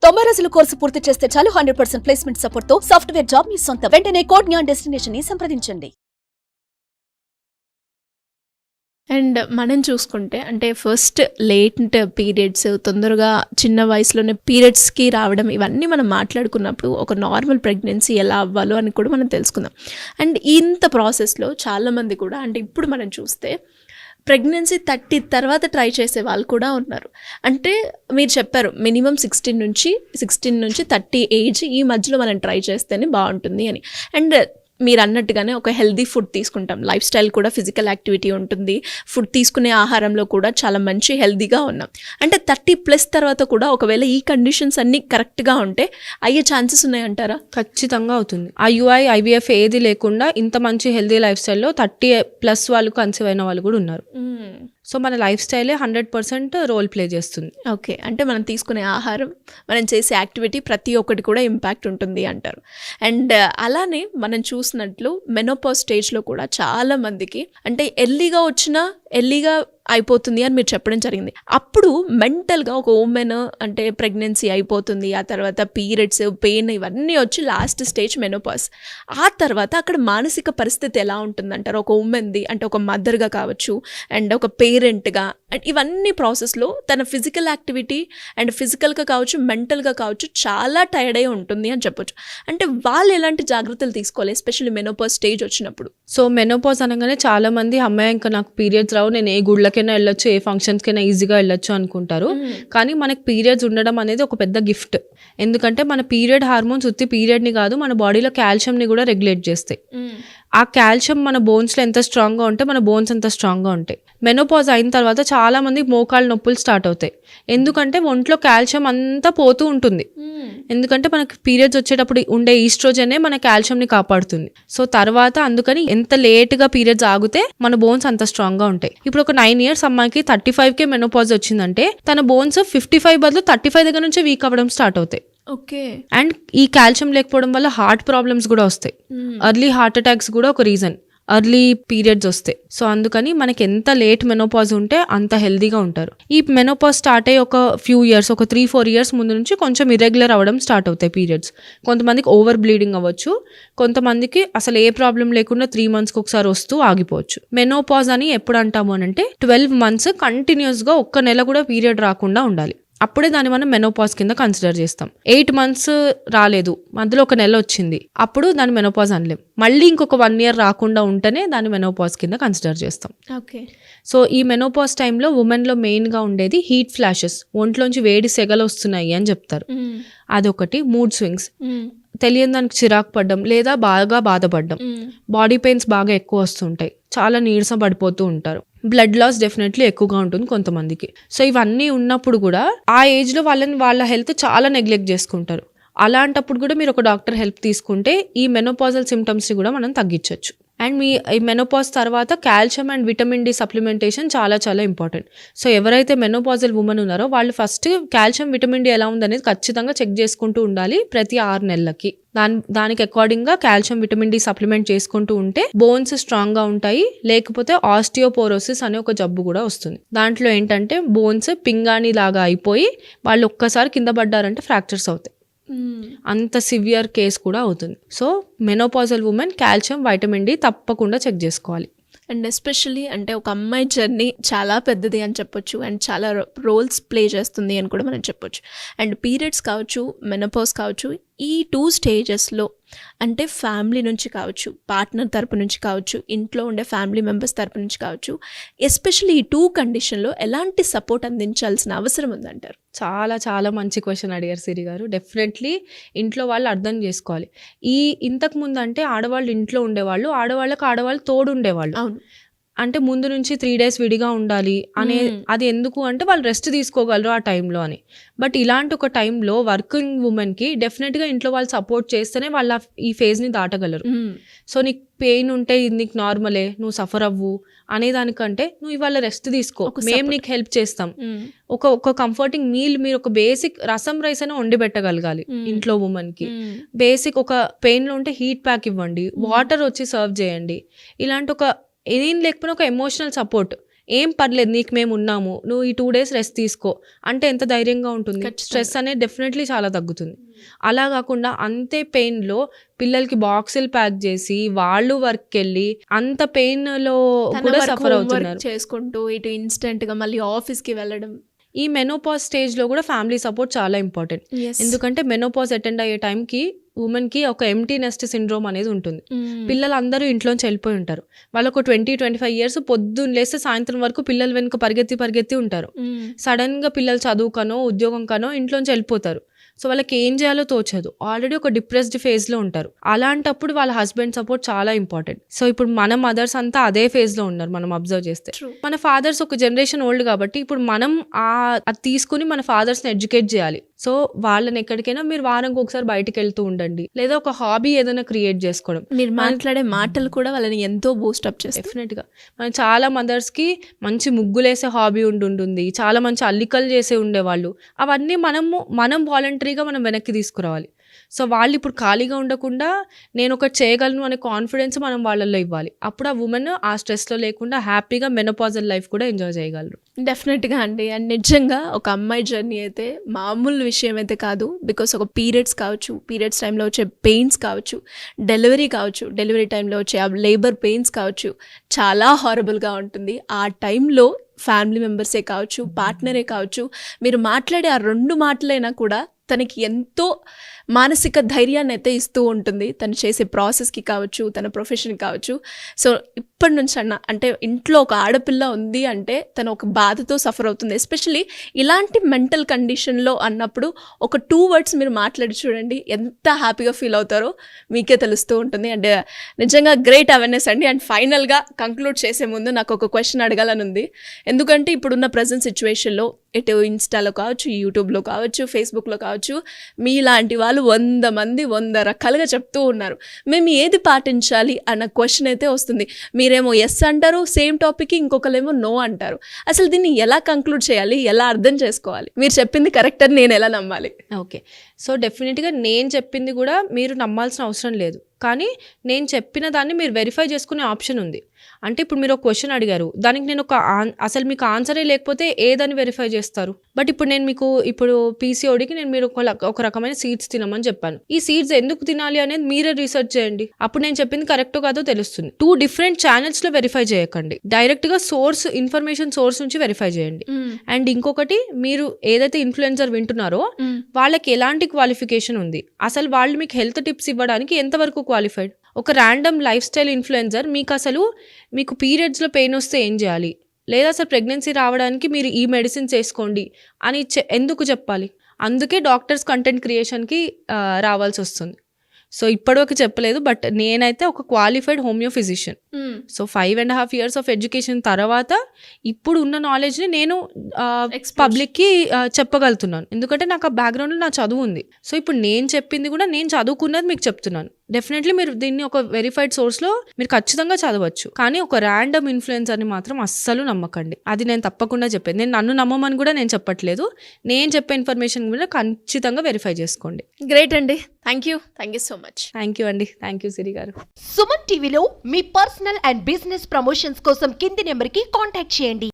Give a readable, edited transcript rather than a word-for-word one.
90 రోజుల కోర్సు పూర్తి చేస్తే చాలు 100% ప్లేస్మెంట్ సపోర్ట్ తో సాఫ్ట్వేర్ జాబ్ మీ సొంత. వెంటనే కోడ్ జ్ఞాన్ డెస్టినేషన్ ని సంప్రదించండి. అండ్ మనం చూసుకుంటే అంటే ఫస్ట్ లేట్ పీరియడ్స్, తొందరగా చిన్న వయసులోనే పీరియడ్స్కి రావడం, ఇవన్నీ మనం మాట్లాడుకున్నప్పుడు ఒక నార్మల్ ప్రెగ్నెన్సీ ఎలా అవ్వాలో అని కూడా మనం తెలుసుకుందాం. అండ్ ఇంత ప్రాసెస్లో చాలామంది కూడా అంటే ఇప్పుడు మనం చూస్తే ప్రెగ్నెన్సీ 30 తర్వాత ట్రై చేసే వాళ్ళు కూడా ఉన్నారు. అంటే మీరు చెప్పారు మినిమం 16 నుంచి 30 ఏజ్ ఈ మధ్యలో మనం ట్రై చేస్తేనే బాగుంటుంది అని. అండ్ మీరు అన్నట్టుగానే ఒక హెల్దీ ఫుడ్ తీసుకుంటాం, లైఫ్ స్టైల్ కూడా ఫిజికల్ యాక్టివిటీ ఉంటుంది, ఫుడ్ తీసుకునే ఆహారంలో కూడా చాలా మంచి హెల్దీగా ఉన్నాం. అంటే 30+ తర్వాత కూడా ఒకవేళ ఈ కండిషన్స్ అన్నీ కరెక్ట్గా ఉంటే అయ్యే ఛాన్సెస్ ఉన్నాయంటారా? ఖచ్చితంగా అవుతుంది. IUI, IVF ఏది లేకుండా ఇంత మంచి హెల్దీ లైఫ్ స్టైల్లో 30+ వాళ్ళు కన్సీవ్ అయిన వాళ్ళు కూడా ఉన్నారు. సో మన లైఫ్ స్టైలే 100% రోల్ ప్లే చేస్తుంది. ఓకే, అంటే మనం తీసుకునే ఆహారం, మనం చేసే యాక్టివిటీ ప్రతి ఒక్కటి కూడా ఇంపాక్ట్ ఉంటుంది అంటారు. అండ్ అలానే మనం చూసినట్లు మెనోపాజ్ స్టేజ్లో కూడా చాలా మందికి అంటే ఎర్లీగా వచ్చినా ఎర్లీగా అయిపోతుంది అని మీరు చెప్పడం జరిగింది. అప్పుడు మెంటల్గా ఒక ఉమెన్ అంటే ప్రెగ్నెన్సీ అయిపోతుంది, ఆ తర్వాత పీరియడ్స్, పెయిన్ ఇవన్నీ వచ్చి లాస్ట్ స్టేజ్ మెనోపాజ్. ఆ తర్వాత అక్కడ మానసిక పరిస్థితి ఎలా ఉంటుందంటారు ఒక ఉమెన్ది? అంటే ఒక మదర్గా కావచ్చు అండ్ ఒక పేరెంట్గా, అండ్ ఇవన్నీ ప్రాసెస్లో తన ఫిజికల్ యాక్టివిటీ అండ్ ఫిజికల్గా కావచ్చు మెంటల్గా కావచ్చు చాలా టైర్డ్ అయి ఉంటుంది అని చెప్పొచ్చు. అంటే వాళ్ళు ఎలాంటి జాగ్రత్తలు తీసుకోవాలి ఎస్పెషల్లీ మెనోపాజ్ స్టేజ్ వచ్చినప్పుడు? సో మెనోపాజ్ అనగానే చాలా మంది అమ్మాయి ఇంకా నాకు పీరియడ్స్ రావు, నేను ఏ గుళ్ళకైనా వెళ్ళొచ్చు, ఏ ఫంక్షన్స్కైనా ఈజీగా వెళ్ళొచ్చు అనుకుంటారు. కానీ మనకి పీరియడ్స్ ఉండడం అనేది ఒక పెద్ద గిఫ్ట్. ఎందుకంటే మన పీరియడ్ హార్మోన్స్ ఉత్తి పీరియడ్ని కాదు, మన బాడీలో కాల్షియంని కూడా రెగ్యులేట్ చేస్తాయి. ఆ కాల్షియం మన బోన్స్లో ఎంత స్ట్రాంగ్గా ఉంటే మన బోన్స్ అంత స్ట్రాంగ్గా ఉంటాయి. మెనోపాజ్ అయిన తర్వాత చాలా మంది మోకాళ్ళ నొప్పులు స్టార్ట్ అవుతాయి. ఎందుకంటే ఒంట్లో కాల్షియం అంతా పోతూ ఉంటుంది. ఎందుకంటే మనకి పీరియడ్స్ వచ్చేటప్పుడు ఉండే ఈస్ట్రోజనే మన కాల్షియంని కాపాడుతుంది. సో తర్వాత అందుకని ఎంత లేట్గా పీరియడ్స్ ఆగితే మన బోన్స్ అంత స్ట్రాంగ్గా ఉంటాయి. ఇప్పుడు ఒక 9 years అమ్మాయికి 35కే మెనోపాజ్ వచ్చిందంటే తన బోన్స్ 55 బదులు 35 దగ్గర నుంచే వీక్ అవ్వడం స్టార్ట్ అవుతాయి. ఓకే. అండ్ ఈ కాల్షియం లేకపోవడం వల్ల హార్ట్ ప్రాబ్లమ్స్ కూడా వస్తాయి. ఎర్లీ హార్ట్ అటాక్స్ కూడా ఒక రీజన్, ఎర్లీ పీరియడ్స్ వస్తాయి. సో అందుకని మనకి ఎంత లేట్ మెనోపాజ్ ఉంటే అంత హెల్దీగా ఉంటారు. ఈ మెనోపాజ్ స్టార్ట్ అయ్యి ఒక ఫ్యూ ఇయర్స్, ఒక 3-4 years ముందు నుంచి కొంచెం ఇర్రెగ్యులర్ అవ్వడం స్టార్ట్ అవుతాయి పీరియడ్స్. కొంతమందికి ఓవర్ బ్లీడింగ్ అవ్వచ్చు, కొంతమందికి అసలు ఏ ప్రాబ్లం లేకుండా 3 monthsకి ఒకసారి వస్తూ ఆగిపోవచ్చు. మెనోపాజ్ అని ఎప్పుడు అంటాము అని అంటే 12 months కంటిన్యూస్గా ఒక్క నెల కూడా పీరియడ్ రాకుండా ఉండాలి. అప్పుడే దాన్ని మనం మెనోపాజ్ కింద కన్సిడర్ చేస్తాం. 8 months రాలేదు, మధ్యలో ఒక నెల వచ్చింది, అప్పుడు దాన్ని మెనోపాజ్ అనలేం. మళ్ళీ ఇంకొక 1 year రాకుండా ఉంటేనే దాన్ని మెనోపాజ్ కింద కన్సిడర్ చేస్తాం. ఓకే. సో ఈ మెనోపాజ్ టైంలో ఉమెన్లో మెయిన్గా ఉండేది హీట్ ఫ్లాషెస్, ఒంట్లోంచి వేడి సెగలు వస్తున్నాయి అని చెప్తారు. అదొకటి. మూడ్ స్వింగ్స్, తెలియని దానికి చిరాకు పడ్డం లేదా బాగా బాధపడ్డం, బాడీ పెయిన్స్ బాగా ఎక్కువ వస్తుంటాయి, చాలా నీరసం పడిపోతూ ఉంటారు, బ్లడ్ లాస్ డెఫినెట్లీ ఎక్కువగా ఉంటుంది కొంతమందికి. సో ఇవన్నీ ఉన్నప్పుడు కూడా ఆ ఏజ్లో వాళ్ళ హెల్త్ చాలా నెగ్లెక్ట్ చేసుకుంటారు. అలాంటప్పుడు కూడా మీరు ఒక డాక్టర్ హెల్ప్ తీసుకుంటే ఈ మెనోపాజల్ సిమ్టమ్స్ని కూడా మనం తగ్గించవచ్చు. అండ్ మీ ఈ మెనోపాజ్ తర్వాత calcium and vitamin D supplementation చాలా చాలా ఇంపార్టెంట్. సో ఎవరైతే మెనోపాజల్ ఉమెన్ ఉన్నారో వాళ్ళు ఫస్ట్ కాల్షియం విటమిన్ డి ఎలా ఉందనేది ఖచ్చితంగా చెక్ చేసుకుంటూ ఉండాలి ప్రతి 6 నెలలకి. దానికి అకార్డింగ్గా కాల్షియం విటమిన్ డి సప్లిమెంట్ చేసుకుంటూ ఉంటే బోన్స్ స్ట్రాంగ్గా ఉంటాయి. లేకపోతే ఆస్టియోపోరోసిస్ అనే ఒక జబ్బు కూడా వస్తుంది. దాంట్లో ఏంటంటే బోన్స్ పింగాణి లాగా అయిపోయి వాళ్ళు ఒక్కసారి కింద పడ్డారంటే ఫ్రాక్చర్స్ అవుతాయి. అంత సివియర్ కేసు కూడా అవుతుంది. So menopausal women calcium vitamin D తప్పకుండా చెక్ చేసుకోవాలి. అండ్ ఎస్పెషల్లీ అంటే ఒక అమ్మాయి జర్నీ చాలా పెద్దది అని చెప్పొచ్చు, అండ్ చాలా రోల్స్ ప్లే చేస్తుంది అని కూడా మనం చెప్పొచ్చు. అండ్ పీరియడ్స్ కావచ్చు, మెనోపాజ్ కావచ్చు, ఈ 2 stagesలో అంటే ఫ్యామిలీ నుంచి కావచ్చు, పార్ట్నర్ తరపు నుంచి కావచ్చు, ఇంట్లో ఉండే ఫ్యామిలీ మెంబర్స్ తరపు నుంచి కావచ్చు, ఎస్పెషల్లీ ఈ 2 conditionలో ఎలాంటి సపోర్ట్ అందించాల్సిన అవసరం ఉందంటారు? చాలా చాలా మంచి క్వశ్చన్ అడిగారు సిరి గారు. డెఫినెట్లీ ఇంట్లో వాళ్ళు అర్థం చేసుకోవాలి. ఇంతకు ముందు అంటే ఆడవాళ్ళు ఇంట్లో ఉండేవాళ్ళు, ఆడవాళ్ళు తోడు ఉండేవాళ్ళు. అవును. అంటే ముందు నుంచి 3 days విడిగా ఉండాలి అనే, అది ఎందుకు అంటే వాళ్ళు రెస్ట్ తీసుకోగలరు ఆ టైంలో అని. బట్ ఇలాంటి ఒక టైంలో వర్కింగ్ ఉమెన్కి డెఫినెట్గా ఇంట్లో వాళ్ళు సపోర్ట్ చేస్తేనే వాళ్ళు ఈ ఫేజ్ని దాటగలరు. సో నీకు పెయిన్ ఉంటే ఇది నీకు నార్మలే, నువ్వు సఫర్ అవ్వు అనేదానికంటే నువ్వు ఇవాళ రెస్ట్ తీసుకో, మేము నీకు హెల్ప్ చేస్తాం. ఒక కంఫర్టింగ్ మీల్, మీరు ఒక బేసిక్ రసం రైస్ అయినా వండి పెట్టగలగాలి ఇంట్లో ఉమెన్కి. బేసిక్ ఒక పెయిన్లో ఉంటే హీట్ ప్యాక్ ఇవ్వండి, వాటర్ వచ్చి సర్వ్ చేయండి. ఇలాంటి ఒక ఏం లేకపోయినా ఒక ఎమోషనల్ సపోర్ట్ ఏం పర్లేదు నీకు మేము ఉన్నాము, నువ్వు ఈ 2 days రెస్ట్ తీసుకో అంటే ఎంత ధైర్యంగా ఉంటుంది. స్ట్రెస్ అనేది డెఫినెట్లీ చాలా తగ్గుతుంది. అలా కాకుండా అంతే పెయిన్లో పిల్లలకి బాక్సులు ప్యాక్ చేసి వాళ్ళు వర్క్కి వెళ్ళి అంత పెయిన్లో కూడా సఫర్ అవుతున్నారు. చేసుకుంటూ ఇటు ఇన్స్టెంట్గా మళ్ళీ ఆఫీస్కి వెళ్ళడం. ఈ మెనోపాజ్ స్టేజ్లో కూడా ఫ్యామిలీ సపోర్ట్ చాలా ఇంపార్టెంట్. ఎందుకంటే మెనోపాజ్ అటెండ్ అయ్యే టైంకి ఉమెన్కి ఒక ఎంప్టీ నెస్ట్ సిండ్రోమ్ అనేది ఉంటుంది. పిల్లలందరూ ఇంట్లోంచి వెళ్ళిపోయి ఉంటారు. వాళ్ళకు 20-25 years పొద్దున్న లేస్తే సాయంత్రం వరకు పిల్లల వెనుక పరిగెత్తి ఉంటారు. సడన్గా పిల్లలు చదువుకనో ఉద్యోగం కనో ఇంట్లోంచి వెళ్ళిపోతారు. సో వాళ్ళకి ఏం చేయాలో తోచదు. ఆల్రెడీ ఒక డిప్రెస్డ్ ఫేజ్లో ఉంటారు. అలాంటప్పుడు వాళ్ళ హస్బెండ్ సపోర్ట్ చాలా ఇంపార్టెంట్. సో ఇప్పుడు మన మదర్స్ అంతా అదే ఫేజ్లో ఉన్నారు మనం అబ్జర్వ్ చేస్తే. మన ఫాదర్స్ ఒక జనరేషన్ ఓల్డ్ కాబట్టి ఇప్పుడు మనం అది తీసుకుని మన ఫాదర్స్ని ఎడ్యుకేట్ చేయాలి. సో వాళ్ళని ఎక్కడికైనా మీరు వారానికి ఒకసారి బయటకు వెళ్తూ ఉండండి, లేదా ఒక హాబీ ఏదైనా క్రియేట్ చేసుకోవడం. మీరు మాట్లాడే మాటలు కూడా వాళ్ళని ఎంతో బూస్టప్ చేస్తాయి. డెఫినెట్గా మన చాలా మదర్స్కి మంచి ముగ్గులేసే హాబీ ఉంటుంది, చాలా మంచి అల్లికలు చేసే ఉండేవాళ్ళు. అవన్నీ మనం వాలంటరీగా మనం వెనక్కి తీసుకురావాలి. సో వాళ్ళు ఇప్పుడు ఖాళీగా ఉండకుండా నేను ఒకటి చేయగలను అనే కాన్ఫిడెన్స్ మనం వాళ్ళల్లో ఇవ్వాలి. అప్పుడు ఆ ఉమెన్ ఆ స్ట్రెస్లో లేకుండా హ్యాపీగా మెనోపాజల్ లైఫ్ కూడా ఎంజాయ్ చేయగలరు. డెఫినెట్గా అండి. అండ్ నిజంగా ఒక అమ్మాయి జర్నీ అయితే మామూలు విషయం అయితే కాదు. బికాస్ ఒక పీరియడ్స్ కావచ్చు, పీరియడ్స్ టైంలో వచ్చే పెయిన్స్ కావచ్చు, డెలివరీ టైంలో వచ్చే ఆ లేబర్ పెయిన్స్ కావచ్చు, చాలా హారబుల్గా ఉంటుంది. ఆ టైంలో ఫ్యామిలీ మెంబర్సే కావచ్చు, పార్ట్నరే కావచ్చు, మీరు మాట్లాడే ఆ 2 మాటలైనా కూడా తనకి ఎంతో మానసిక ధైర్యాన్ని అయితే ఇస్తూ ఉంటుంది. తను చేసే ప్రాసెస్కి కావచ్చు, తన ప్రొఫెషన్ కావచ్చు. సో ఇప్పటి నుంచి అంటే ఇంట్లో ఒక ఆడపిల్ల ఉంది అంటే తను ఒక బాధతో సఫర్ అవుతుంది. ఎస్పెషలీ ఇలాంటి మెంటల్ కండిషన్లో అన్నప్పుడు ఒక 2 words మీరు మాట్లాడి చూడండి, ఎంత హ్యాపీగా ఫీల్ అవుతారో మీకే తెలుస్తూ ఉంటుంది. అండ్ నిజంగా గ్రేట్ అవేర్నెస్ అండి. అండ్ ఫైనల్గా కంక్లూడ్ చేసే ముందు నాకు ఒక క్వశ్చన్ అడగాలని ఉంది. ఎందుకంటే ఇప్పుడున్న ప్రజెంట్ సిచ్యువేషన్లో ఇటు ఇన్స్టాలో కావచ్చు, యూట్యూబ్లో కావచ్చు, ఫేస్బుక్లో కావచ్చు, మీలాంటి వాళ్ళు 100 మంది 100 రకాలుగా చెప్తూ ఉన్నారు. మేము ఏది పాటించాలి అన్న క్వశ్చన్ అయితే వస్తుంది. మీరేమో ఎస్ అంటారు, సేమ్ టాపిక్కి ఇంకొకరేమో నో అంటారు. అసలు దీన్ని ఎలా కంక్లూడ్ చేయాలి, ఎలా అర్థం చేసుకోవాలి? మీరు చెప్పింది కరెక్ట్ అని నేను ఎలా నమ్మాలి? ఓకే, సో డెఫినెట్గా నేను చెప్పింది కూడా మీరు నమ్మాల్సిన అవసరం లేదు. కానీ నేను చెప్పిన దాన్ని మీరు వెరిఫై చేసుకునే ఆప్షన్ ఉంది. అంటే ఇప్పుడు మీరు ఒక క్వశ్చన్ అడిగారు, దానికి నేను అసలు మీకు ఆన్సరే లేకపోతే ఏదని వెరిఫై చేస్తారు? బట్ ఇప్పుడు నేను మీకు పీసీఓడికి మీరు ఒక రకమైన సీడ్స్ తినమని చెప్పాను. ఈ సీడ్స్ ఎందుకు తినాలి అనేది మీరే రీసెర్చ్ చేయండి. అప్పుడు నేను చెప్పింది కరెక్టో కాదో తెలుస్తుంది. 2 different ఛానల్స్లో వెరిఫై చేయకండి, డైరెక్ట్గా ఇన్ఫర్మేషన్ సోర్స్ నుంచి వెరిఫై చేయండి. అండ్ ఇంకొకటి, మీరు ఏదైతే ఇన్ఫ్లుయెన్సర్ వింటున్నారో వాళ్ళకి ఎలాంటి క్వాలిఫికేషన్ ఉంది, అసలు వాళ్ళు మీకు హెల్త్ టిప్స్ ఇవ్వడానికి ఎంతవరకు క్వాలిఫైడ్? ఒక ర్యాండమ్ లైఫ్ స్టైల్ ఇన్ఫ్లుయెన్సర్ మీకు పీరియడ్స్లో పెయిన్ వస్తే ఏం చేయాలి, లేదా అసలు ప్రెగ్నెన్సీ రావడానికి మీరు ఈ మెడిసిన్స్ వేసుకోండి అని ఎందుకు చెప్పాలి? అందుకే డాక్టర్స్ కంటెంట్ క్రియేషన్కి రావాల్సి వస్తుంది. సో ఇప్పటివరకు చెప్పలేదు, బట్ నేనైతే ఒక qualified homeo physician. So 5.5 years of education తర్వాత ఇప్పుడు ఉన్న నాలెడ్జ్ని నేను పబ్లిక్కి చెప్పగలుగుతున్నాను. ఎందుకంటే నాకు ఆ బ్యాక్గ్రౌండ్లో నా చదువు ఉంది. సో ఇప్పుడు నేను చెప్పింది కూడా నేను చదువుకున్నది మీకు చెప్తున్నాను. డెఫినెట్లీ మీరు దీన్ని ఒక వెరిఫైడ్ సోర్స్లో మీరు ఖచ్చితంగా చదవచ్చు. కానీ ఒక ర్యాండమ్ ఇన్ఫ్లుయెన్సర్ని మాత్రం అస్సలు నమ్మకండి. అది నేను తప్పకుండా చెప్పేది. నేను నన్ను నమ్మమని కూడా నేను చెప్పట్లేదు. నేను చెప్పే ఇన్ఫర్మేషన్ కూడా ఖచ్చితంగా వెరిఫై చేసుకోండి. గ్రేట్ అండి. Thank you so much. Thank you అండి. థ్యాంక్ యూ సిరి గారు. సుమన్ టీవీలో మీ పర్సనల్ అండ్ బిజినెస్ ప్రమోషన్స్ కోసం కింది నెంబర్కి కాంటాక్ట్ చేయండి.